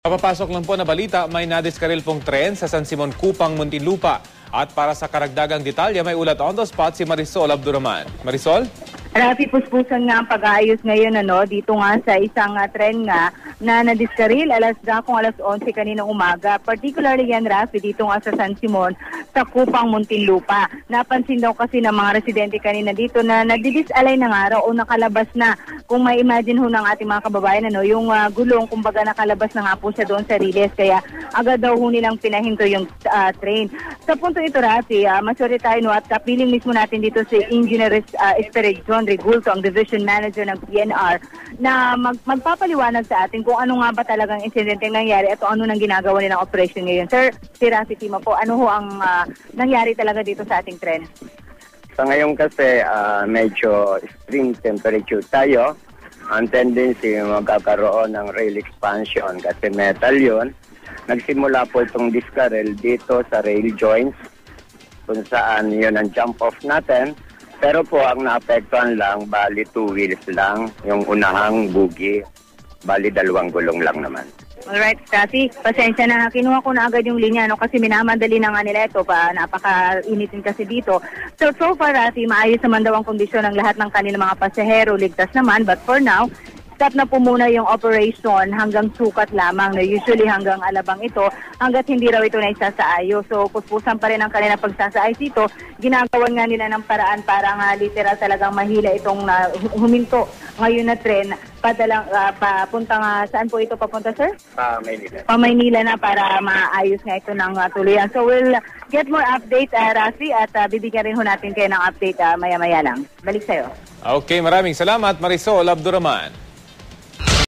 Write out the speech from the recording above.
Papapasok lang po na balita, may nadiskaril pong tren sa San Simon, Cupang, Muntinlupa. At para sa karagdagang detalye, may ulat on the spot si Marisol Abduraman. Marisol? Rafi, puspusan nga ang pag-aayos ngayon dito nga sa isang tren nga na nadiskaril alas 11 kaninang umaga. Particularly yan, Rafi, dito nga sa San Simon, sa Cupang, Muntinlupa. Napansin daw kasi ng mga residente kanina dito na nagdidisalay na nga raw o nakalabas na. Kung may imagine ho ng ating mga kababayan, yung gulong, kumbaga nakalabas na nga po siya doon sa riles. Kaya agad daw ho nilang pinahinto yung train. Sa punto ito, Rafi, masuri tayo at kapiling mismo natin dito si Engineer John Regulto, ang Division Manager ng PNR, na magpapaliwanag sa atin kung ano nga ba talagang insidente nangyari at ano nang ginagawa nilang operation ngayon. Sir, si Rafi Tima po, ano ho ang nangyari talaga dito sa ating tren? Sa ngayon kasi medyo extreme temperature tayo. Ang tendency magkakaroon ng rail expansion kasi metal yun. Nagsimula po itong discarrel dito sa rail joints kung saan yun ang jump off natin. Pero po ang naapektuhan lang, bali 2 wheels lang, yung unahang bogie, bali 2 gulong lang naman. Alright, Rafi, pasensya na, kinuha ko na agad yung linya kasi minamadali na nga nila ito napaka-initin kasi dito. So far, Rafi, maayos naman daw ang kondisyon ng lahat ng kanilang mga pasahero, ligtas naman, but for now, stop na po muna yung operation hanggang sukat lamang na usually hanggang alabang ito hanggat hindi raw ito na isasaayos. So puspusan pa rin ang kanilang pagsasaayos dito. Ginagawan nga nila ng paraan para nga literal talagang mahila itong huminto ngayon na tren. Papunta nga, saan po ito papunta, sir? Maynila. Maynila na para maayos nga ito ng tuluyan. So we'll get more update, Rafi, at bibigyan rin ho natin kayo ng update maya-maya lang. Balik sa'yo. Okay, maraming salamat, Marisol Abduraman.